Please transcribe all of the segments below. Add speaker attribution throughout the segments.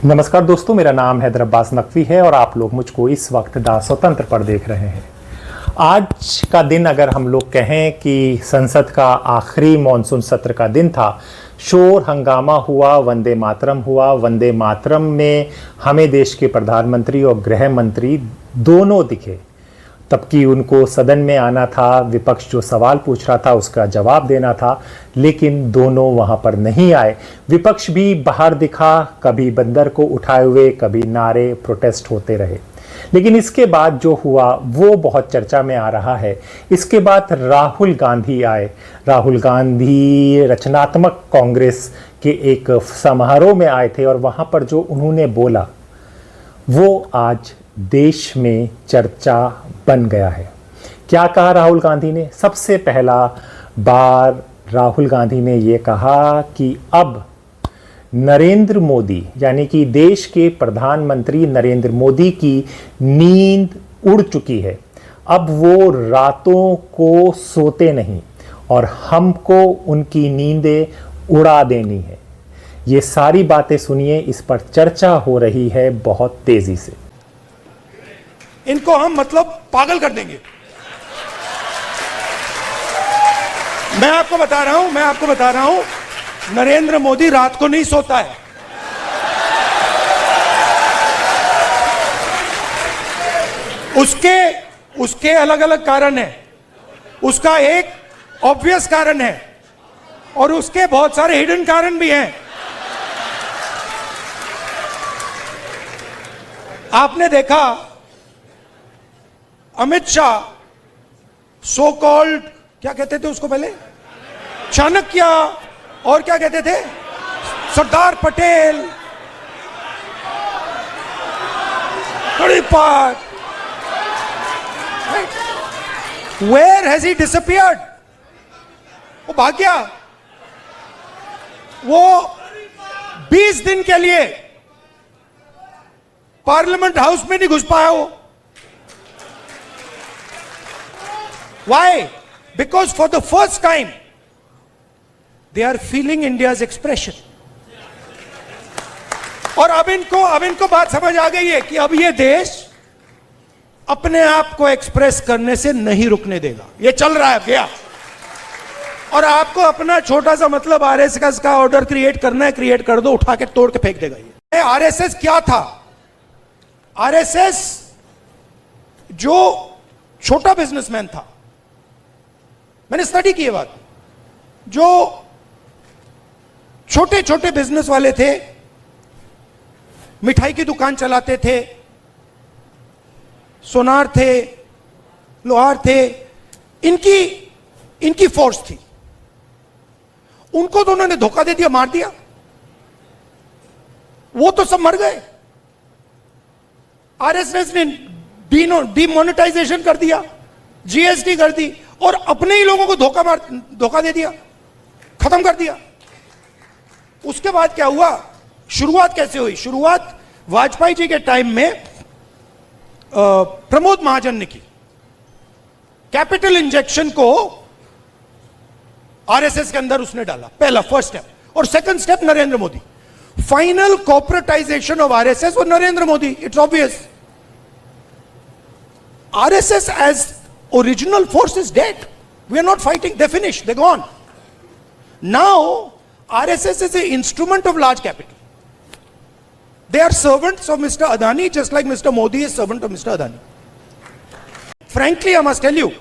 Speaker 1: नमस्कार दोस्तों, मेरा नाम हैदर अब्बास नकवी है और आप लोग मुझको इस वक्त द स्वतंत्र पर देख रहे हैं। आज का दिन अगर हम लोग कहें कि संसद का आखिरी मॉनसून सत्र का दिन था, शोर हंगामा हुआ, वंदे मातरम हुआ। वंदे मातरम में हमें देश के प्रधानमंत्री और गृह मंत्री दोनों दिखे, तबकि उनको सदन में आना था, विपक्ष जो सवाल पूछ रहा था उसका जवाब देना था, लेकिन दोनों वहां पर नहीं आए। विपक्ष भी बाहर दिखा, कभी बंदर को उठाए हुए, कभी नारे प्रोटेस्ट होते रहे। लेकिन इसके बाद जो हुआ वो बहुत चर्चा में आ रहा है। इसके बाद राहुल गांधी आए। राहुल गांधी रचनात्मक कांग्रेस के एक समारोह में आए थे और वहां पर जो उन्होंने बोला वो आज देश में चर्चा बन गया है। क्या कहा राहुल गांधी ने? सबसे पहला बार राहुल गांधी ने ये कहा कि अब नरेंद्र मोदी यानी कि देश के प्रधानमंत्री नरेंद्र मोदी की नींद उड़ चुकी है। अब वो रातों को सोते नहीं और हमको उनकी नींदें उड़ा देनी है। ये सारी बातें सुनिए, इस पर चर्चा हो रही है बहुत तेजी से।
Speaker 2: इनको हम मतलब पागल कर देंगे। मैं आपको बता रहा हूं नरेंद्र मोदी रात को नहीं सोता है। उसके अलग अलग कारण है। उसका एक ऑब्वियस कारण है और उसके बहुत सारे हिडन कारण भी हैं। आपने देखा अमित शाह, सो कॉल्ड, क्या कहते थे उसको पहले, चाणक्य, और क्या कहते थे, सरदार पटेल, तड़ीपार, वेयर हैज ही डिसअपियर्ड? वो भाग गया। वो 20 दिन के लिए पार्लियामेंट हाउस में नहीं घुस पाया वो। Why? Because for the first time they are feeling India's expression. और अब इनको बात समझ आ गई है कि अब ये देश अपने आप को एक्सप्रेस करने से नहीं रुकने देगा। ये चल रहा है क्या? और आपको अपना छोटा सा मतलब आरएसएस का ऑर्डर क्रिएट करना है, क्रिएट कर दो, उठा के तोड़ के फेंक देगा ये। आरएसएस क्या था? आरएसएस जो छोटा बिजनेसमैन था, मैंने स्टडी की ये बात, जो छोटे छोटे बिजनेस वाले थे, मिठाई की दुकान चलाते थे, सोनार थे, लोहार थे, इनकी फोर्स थी। उनको तो उन्होंने धोखा दे दिया, मार दिया। वो तो सब मर गए। आरएसएस ने डीमोनेटाइजेशन कर दिया, जीएसटी कर दी और अपने ही लोगों को धोखा दे दिया, खत्म कर दिया। उसके बाद क्या हुआ? शुरुआत कैसे हुई? शुरुआत वाजपेयी जी के टाइम में प्रमोद महाजन ने की। कैपिटल इंजेक्शन को आरएसएस के अंदर उसने डाला, पहला फर्स्ट स्टेप। और second step Narendra Modi. Final corporatization of RSS और Narendra Modi. It's obvious. RSS as original force is dead. We are not fighting. They're finished. They're gone. Now, RSS is an instrument of large capital. They are servants of Mr. Adani, just like Mr. Modi is servant of Mr. Adani. Frankly, I must tell you,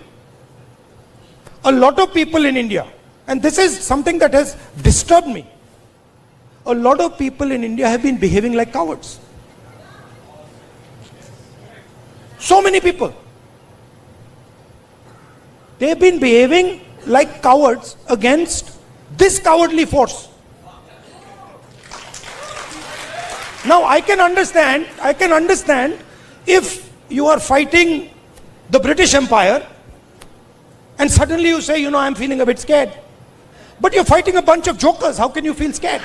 Speaker 2: a lot of people in India, and this is something that has disturbed me, a lot of people in India have been behaving like cowards. So many people. They've been behaving like cowards against this cowardly force. Now I can understand if you are fighting the British Empire and suddenly you say, I'm feeling a bit scared. But you're fighting a bunch of jokers. How can you feel scared?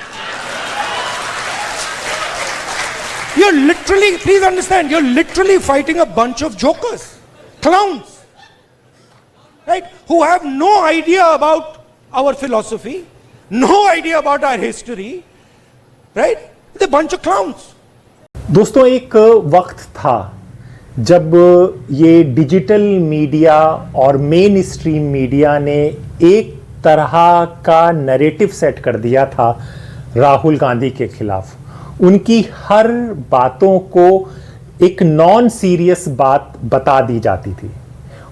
Speaker 2: Please understand, you're literally fighting a bunch of jokers, clowns. Right? Who have no idea about our philosophy, no idea about our history, right? They're a bunch of clowns.
Speaker 1: दोस्तों, एक वक्त था जब ये digital media और main stream media ने एक तरह का नैरेटिव सेट कर दिया था राहुल गांधी के खिलाफ। उनकी हर बातों को एक नॉन सीरियस बात बता दी जाती थी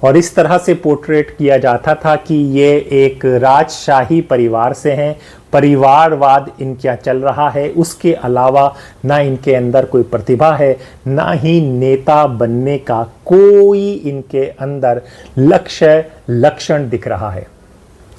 Speaker 1: और इस तरह से पोर्ट्रेट किया जाता था कि ये एक राजशाही परिवार से हैं, परिवारवाद इनका चल रहा है, उसके अलावा ना इनके अंदर कोई प्रतिभा है, ना ही नेता बनने का कोई इनके अंदर लक्ष्य लक्षण दिख रहा है।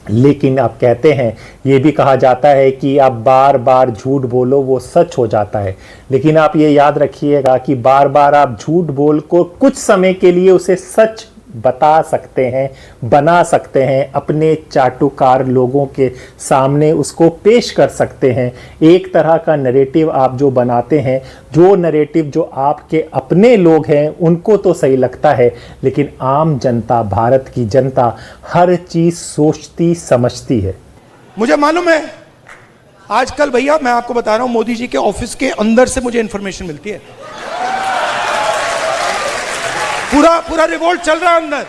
Speaker 1: लेकिन आप कहते हैं, ये भी कहा जाता है कि आप बार बार झूठ बोलो वो सच हो जाता है, लेकिन आप ये याद रखिएगा कि बार बार आप झूठ बोल को कुछ समय के लिए उसे सच बता सकते हैं, बना सकते हैं, अपने चाटुकार लोगों के सामने उसको पेश कर सकते हैं। एक तरह का नैरेटिव आप जो बनाते हैं, जो नैरेटिव जो आपके अपने लोग हैं उनको तो सही लगता है, लेकिन आम जनता, भारत की जनता हर चीज सोचती समझती है।
Speaker 2: मुझे मालूम है, आजकल भैया मैं आपको बता रहा हूं, मोदी जी के ऑफिस के अंदर से मुझे इंफॉर्मेशन मिलती है। पूरा रिवोल्ट चल रहा है अंदर।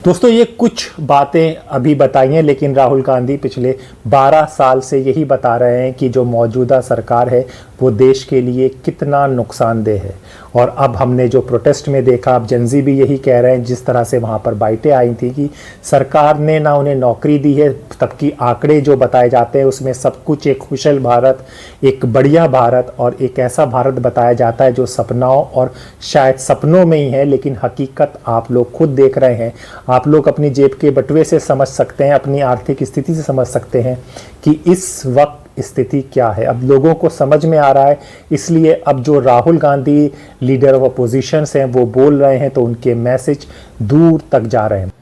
Speaker 1: दोस्तों, ये कुछ बातें अभी बताई हैं, लेकिन राहुल गांधी पिछले 12 साल से यही बता रहे हैं कि जो मौजूदा सरकार है वो देश के लिए कितना नुकसानदेह है। और अब हमने जो प्रोटेस्ट में देखा, अब जनजी भी यही कह रहे हैं, जिस तरह से वहाँ पर बाइटें आई थी कि सरकार ने ना उन्हें नौकरी दी है, तब की आंकड़े जो बताए जाते हैं उसमें सब कुछ एक कुशल भारत, एक बढ़िया भारत और एक ऐसा भारत बताया जाता है जो सपनाओं और शायद सपनों में ही है, लेकिन हकीकत आप लोग खुद देख रहे हैं। आप लोग अपनी जेब के बटुए से समझ सकते हैं, अपनी आर्थिक स्थिति से समझ सकते हैं कि इस वक्त स्थिति क्या है। अब लोगों को समझ में आ रहा है, इसलिए अब जो Rahul Gandhi leader of opposition हैं वो बोल रहे हैं तो उनके मैसेज दूर तक जा रहे हैं।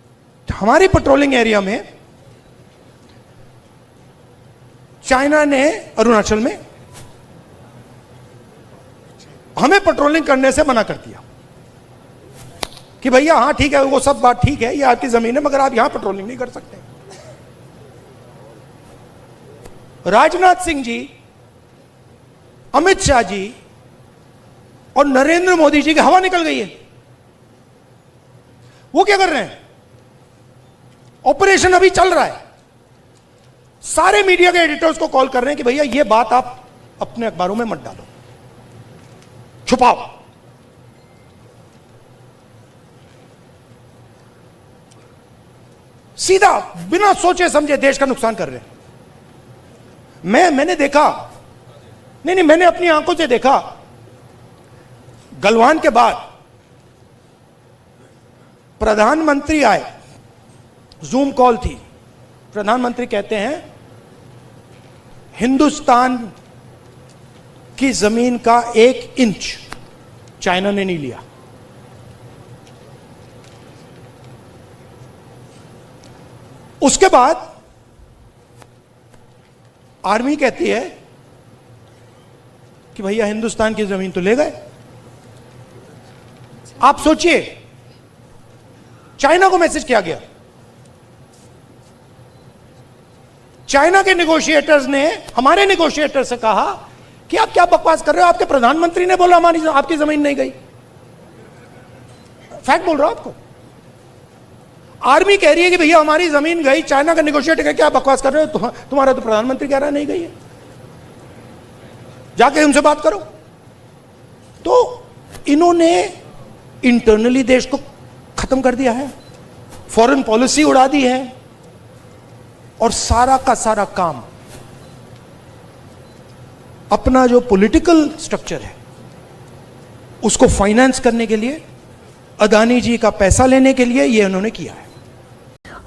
Speaker 2: हमारे पेट्रोलिंग एरिया में चाइना ने अरुणाचल में हमें पेट्रोलिंग करने से मना कर दिया कि भैया हाँ ठीक है, वो सब बात ठीक है, ये आपकी जमीन है, मगर आप यहां पेट्रोलिंग नहीं कर सकते। राजनाथ सिंह जी, अमित शाह जी और नरेंद्र मोदी जी की हवा निकल गई है। वो क्या कर रहे हैं? ऑपरेशन अभी चल रहा है। सारे मीडिया के एडिटर्स को कॉल कर रहे हैं कि भैया ये बात आप अपने अखबारों में मत डालो, छुपाओ। सीधा बिना सोचे समझे देश का नुकसान कर रहे हैं। मैंने देखा, नहीं मैंने अपनी आंखों से देखा, गलवान के बाद प्रधानमंत्री आए, जूम कॉल थी, प्रधानमंत्री कहते हैं हिंदुस्तान की जमीन का 1 इंच चाइना ने नहीं लिया। उसके बाद आर्मी कहती है कि भैया हिंदुस्तान की जमीन तो ले गए। आप सोचिए, चाइना को मैसेज किया गया, चाइना के नेगोशिएटर्स ने हमारे नेगोशिएटर से कहा कि आप क्या बकवास कर रहे हो, आपके प्रधानमंत्री ने बोला हमारी आपकी जमीन नहीं गई। फैक्ट बोल रहा हूं आपको। आर्मी कह रही है कि भैया हमारी जमीन गई, चाइना का नेगोशिएटर कह क्या बकवास कर रहे हो, तुम्हारा तो प्रधानमंत्री कह रहा है नहीं गई है, जाके उनसे बात करो। तो इन्होंने इंटरनली देश को खत्म कर दिया है, फॉरेन पॉलिसी उड़ा दी है और सारा का सारा काम अपना जो पॉलिटिकल स्ट्रक्चर है उसको फाइनेंस करने के लिए, अदानी जी का पैसा लेने के लिए ये उन्होंने किया है।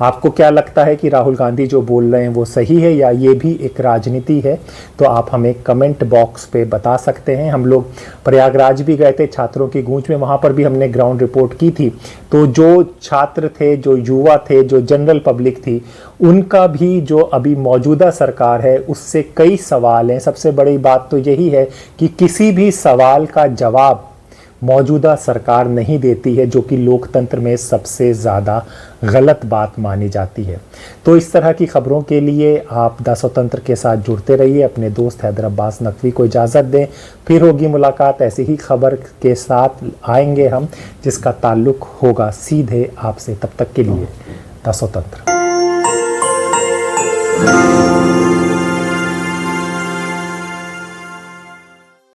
Speaker 1: आपको क्या लगता है कि राहुल गांधी जो बोल रहे हैं वो सही है या ये भी एक राजनीति है? तो आप हमें कमेंट बॉक्स पे बता सकते हैं। हम लोग प्रयागराज भी गए थे छात्रों की गूंज में, वहाँ पर भी हमने ग्राउंड रिपोर्ट की थी। तो जो छात्र थे, जो युवा थे, जो जनरल पब्लिक थी, उनका भी जो अभी मौजूदा सरकार है उससे कई सवाल हैं। सबसे बड़ी बात तो यही है कि किसी भी सवाल का जवाब मौजूदा सरकार नहीं देती है, जो कि लोकतंत्र में सबसे ज़्यादा गलत बात मानी जाती है। तो इस तरह की खबरों के लिए आप द स्वतंत्र के साथ जुड़ते रहिए। अपने दोस्त हैदर अब्बास नकवी को इजाज़त दें। फिर होगी मुलाकात, ऐसी ही खबर के साथ आएंगे हम, जिसका ताल्लुक़ होगा सीधे आपसे। तब तक के लिए द स्वतंत्र।